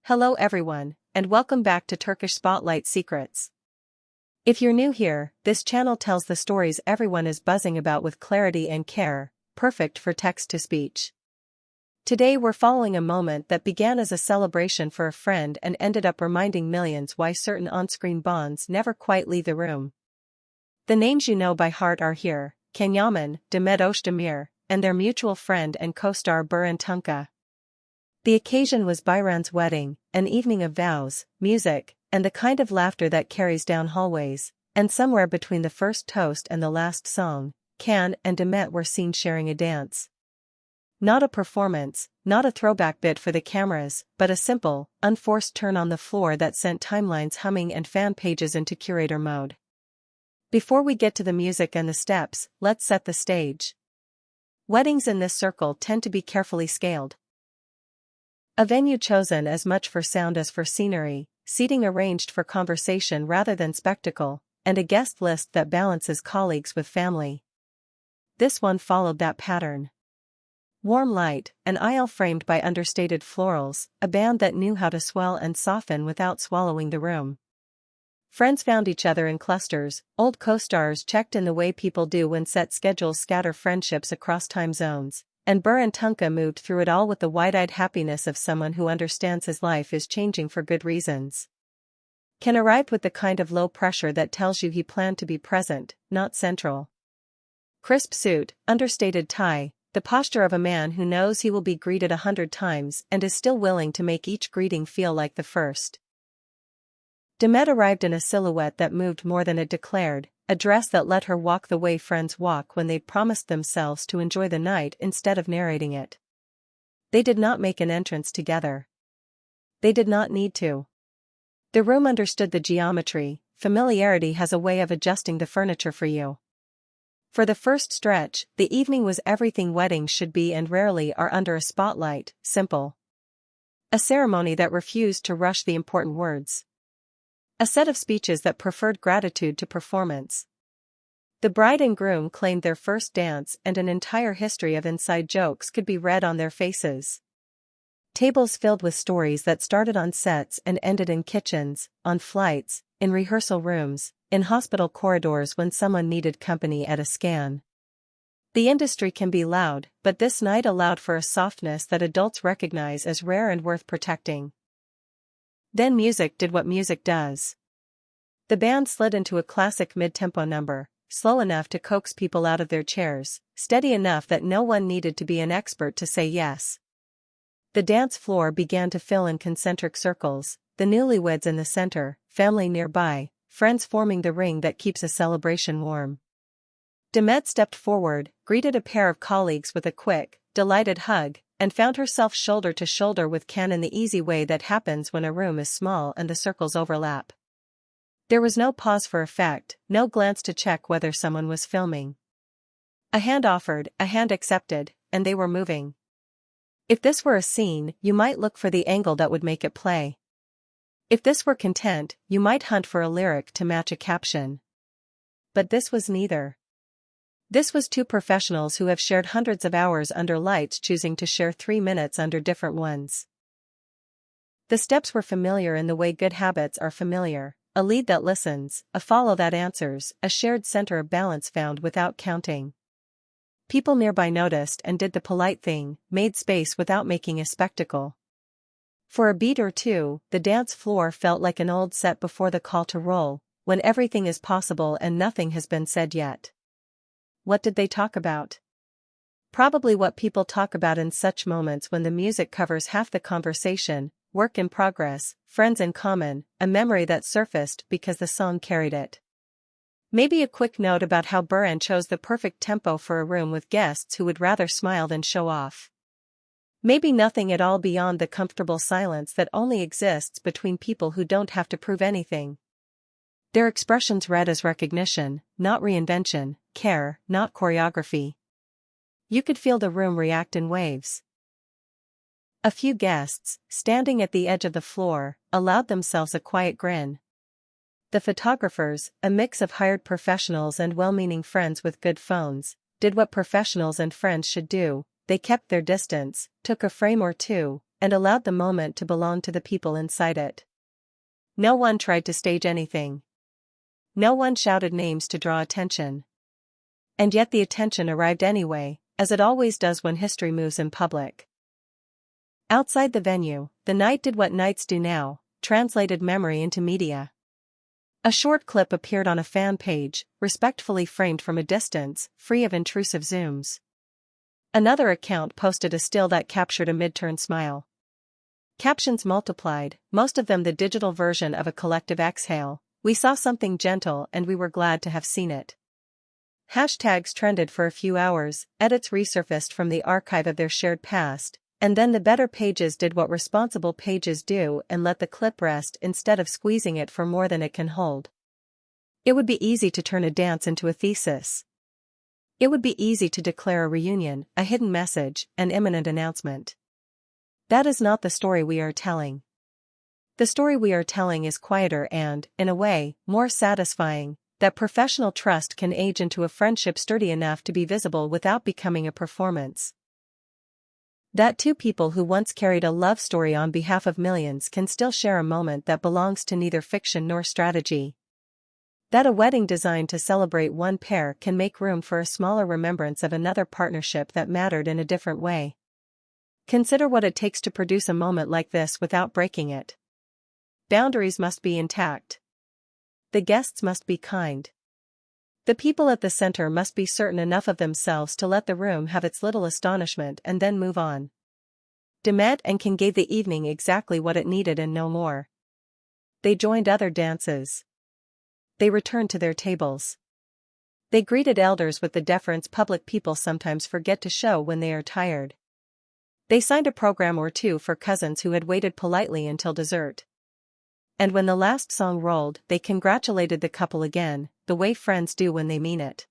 Hello everyone, and welcome back to Turkish Spotlight Secrets. If you're new here, this channel tells the stories everyone is buzzing about with clarity and care, perfect for text-to-speech. Today we're following a moment that began as a celebration for a friend and ended up reminding millions why certain on-screen bonds never quite leave the room. The names you know by heart are here: Yaman, Demet Özdemir, and their mutual friend and co-star Burhan Tunca. The occasion was Bayram's wedding, an evening of vows, music, and the kind of laughter that carries down hallways, and somewhere between the first toast and the last song, Can and Demet were seen sharing a dance. Not a performance, not a throwback bit for the cameras, but a simple, unforced turn on the floor that sent timelines humming and fan pages into curator mode. Before we get to the music and the steps, let's set the stage. Weddings in this circle tend to be carefully scaled. A venue chosen as much for sound as for scenery, seating arranged for conversation rather than spectacle, and a guest list that balances colleagues with family. This one followed that pattern. Warm light, an aisle framed by understated florals, a band that knew how to swell and soften without swallowing the room. Friends found each other in clusters, old co-stars checked in the way people do when set schedules scatter friendships across time zones. And Burhan Tunca moved through it all with the wide-eyed happiness of someone who understands his life is changing for good reasons. Can arrived with the kind of low pressure that tells you he planned to be present, not central. Crisp suit, understated tie, the posture of a man who knows he will be greeted 100 times and is still willing to make each greeting feel like the first. Demet arrived in a silhouette that moved more than it declared, a dress that let her walk the way friends walk when they'd promised themselves to enjoy the night instead of narrating it. They did not make an entrance together. They did not need to. The room understood the geometry. Familiarity has a way of adjusting the furniture for you. For the first stretch, the evening was everything weddings should be and rarely are under a spotlight, simple. A ceremony that refused to rush the important words. A set of speeches that preferred gratitude to performance. The bride and groom claimed their first dance and an entire history of inside jokes could be read on their faces. Tables filled with stories that started on sets and ended in kitchens, on flights, in rehearsal rooms, in hospital corridors when someone needed company at a scan. The industry can be loud, but this night allowed for a softness that adults recognize as rare and worth protecting. Then music did what music does. The band slid into a classic mid-tempo number, slow enough to coax people out of their chairs, steady enough that no one needed to be an expert to say yes. The dance floor began to fill in concentric circles, the newlyweds in the center, family nearby, friends forming the ring that keeps a celebration warm. Demet stepped forward, greeted a pair of colleagues with a quick, delighted hug, and found herself shoulder to shoulder with Can in the easy way that happens when a room is small and the circles overlap. There was no pause for effect, no glance to check whether someone was filming. A hand offered, a hand accepted, and they were moving. If this were a scene, you might look for the angle that would make it play. If this were content, you might hunt for a lyric to match a caption. But this was neither. This was two professionals who have shared hundreds of hours under lights choosing to share 3 minutes under different ones. The steps were familiar in the way good habits are familiar, a lead that listens, a follow that answers, a shared center of balance found without counting. People nearby noticed and did the polite thing, made space without making a spectacle. For a beat or two, the dance floor felt like an old set before the call to roll, when everything is possible and nothing has been said yet. What did they talk about? Probably what people talk about in such moments when the music covers half the conversation: work in progress, friends in common, a memory that surfaced because the song carried it. Maybe a quick note about how Burhan chose the perfect tempo for a room with guests who would rather smile than show off. Maybe nothing at all beyond the comfortable silence that only exists between people who don't have to prove anything. Their expressions read as recognition, not reinvention, care, not choreography. You could feel the room react in waves. A few guests, standing at the edge of the floor, allowed themselves a quiet grin. The photographers, a mix of hired professionals and well-meaning friends with good phones, did what professionals and friends should do: they kept their distance, took a frame or two, and allowed the moment to belong to the people inside it. No one tried to stage anything. No one shouted names to draw attention. And yet the attention arrived anyway, as it always does when history moves in public. Outside the venue, the night did what nights do now, translated memory into media. A short clip appeared on a fan page, respectfully framed from a distance, free of intrusive zooms. Another account posted a still that captured a mid-turn smile. Captions multiplied, most of them the digital version of a collective exhale. We saw something gentle and we were glad to have seen it. Hashtags trended for a few hours, edits resurfaced from the archive of their shared past, and then the better pages did what responsible pages do and let the clip rest instead of squeezing it for more than it can hold. It would be easy to turn a dance into a thesis. It would be easy to declare a reunion, a hidden message, an imminent announcement. That is not the story we are telling. The story we are telling is quieter and, in a way, more satisfying, that professional trust can age into a friendship sturdy enough to be visible without becoming a performance. That two people who once carried a love story on behalf of millions can still share a moment that belongs to neither fiction nor strategy. That a wedding designed to celebrate one pair can make room for a smaller remembrance of another partnership that mattered in a different way. Consider what it takes to produce a moment like this without breaking it. Boundaries must be intact. The guests must be kind. The people at the center must be certain enough of themselves to let the room have its little astonishment and then move on. Demet and King gave the evening exactly what it needed and no more. They joined other dances. They returned to their tables. They greeted elders with the deference public people sometimes forget to show when they are tired. They signed a program or two for cousins who had waited politely until dessert. And when the last song rolled, they congratulated the couple again, the way friends do when they mean it.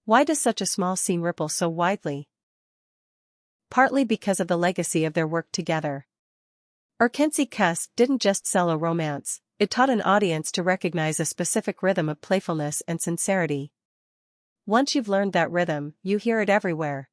Why does such a small scene ripple so widely? Partly because of the legacy of their work together. Urkency Kuss didn't just sell a romance, it taught an audience to recognize a specific rhythm of playfulness and sincerity. Once you've learned that rhythm, you hear it everywhere.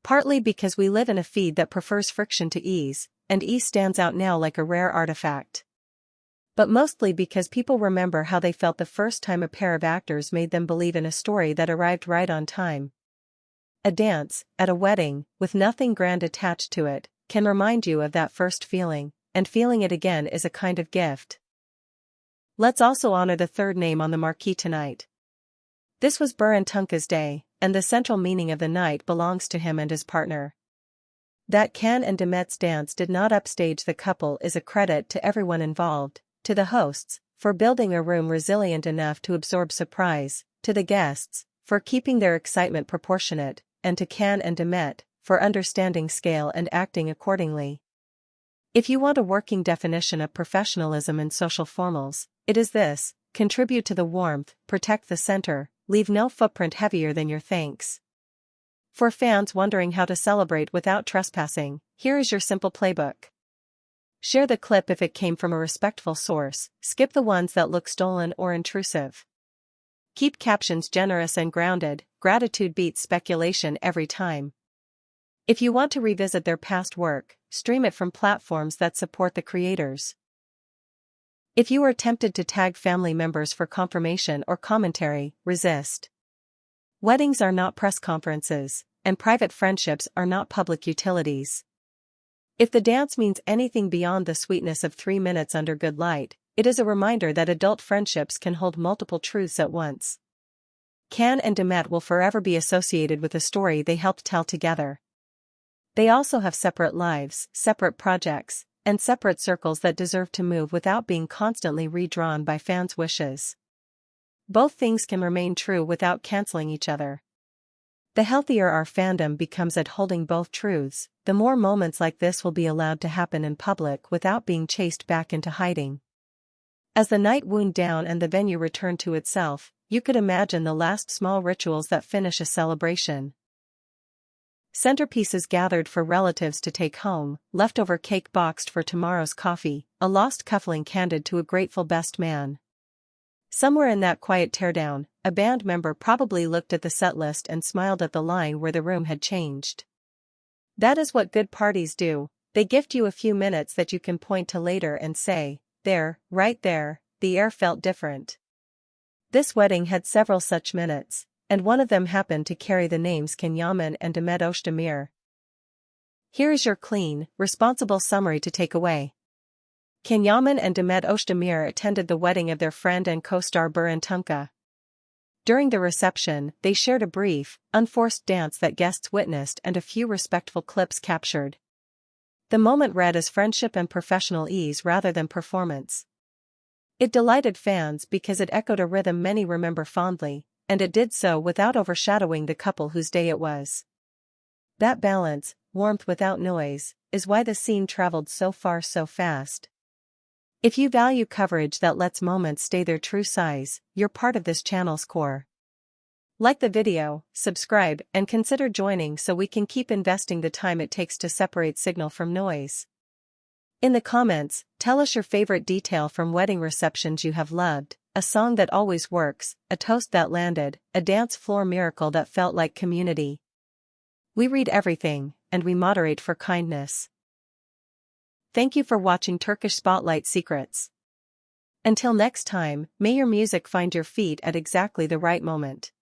Partly because we live in a feed that prefers friction to ease, and ease stands out now like a rare artifact. But mostly because people remember how they felt the first time a pair of actors made them believe in a story that arrived right on time. A dance, at a wedding, with nothing grand attached to it, can remind you of that first feeling, and feeling it again is a kind of gift. Let's also honor the third name on the marquee tonight. This was Burhan Tunka's day, and the central meaning of the night belongs to him and his partner. That Can and Demet's dance did not upstage the couple is a credit to everyone involved. To the hosts, for building a room resilient enough to absorb surprise, to the guests, for keeping their excitement proportionate, and to Can and Demet, for understanding scale and acting accordingly. If you want a working definition of professionalism in social formals, it is this: contribute to the warmth, protect the center, leave no footprint heavier than your thanks. For fans wondering how to celebrate without trespassing, here is your simple playbook. Share the clip if it came from a respectful source, skip the ones that look stolen or intrusive. Keep captions generous and grounded, gratitude beats speculation every time. If you want to revisit their past work, stream it from platforms that support the creators. If you are tempted to tag family members for confirmation or commentary, resist. Weddings are not press conferences, and private friendships are not public utilities. If the dance means anything beyond the sweetness of 3 minutes under good light, it is a reminder that adult friendships can hold multiple truths at once. Can and Demet will forever be associated with a story they helped tell together. They also have separate lives, separate projects, and separate circles that deserve to move without being constantly redrawn by fans' wishes. Both things can remain true without canceling each other. The healthier our fandom becomes at holding both truths, the more moments like this will be allowed to happen in public without being chased back into hiding. As the night wound down and the venue returned to itself, you could imagine the last small rituals that finish a celebration. Centerpieces gathered for relatives to take home, leftover cake boxed for tomorrow's coffee, a lost cufflink handed to a grateful best man. Somewhere in that quiet teardown, a band member probably looked at the setlist and smiled at the line where the room had changed. That is what good parties do, They gift you a few minutes that you can point to later and say, there, right there, the air felt different. This wedding had several such minutes, and one of them happened to carry the names Yaman and Demet Özdemir. Here is your clean, responsible summary to take away. Yaman and Demet Özdemir attended the wedding of their friend and co-star Burhan Tunca. During the reception, they shared a brief, unforced dance that guests witnessed and a few respectful clips captured. The moment read as friendship and professional ease rather than performance. It delighted fans because it echoed a rhythm many remember fondly, and it did so without overshadowing the couple whose day it was. That balance, warmth without noise, is why the scene traveled so far so fast. If you value coverage that lets moments stay their true size, you're part of this channel's core. Like the video, subscribe, and consider joining so we can keep investing the time it takes to separate signal from noise. In the comments, tell us your favorite detail from wedding receptions you have loved, a song that always works, a toast that landed, a dance floor miracle that felt like community. We read everything, and we moderate for kindness. Thank you for watching Turkish Spotlight Secrets. Until next time, may your music find your feet at exactly the right moment.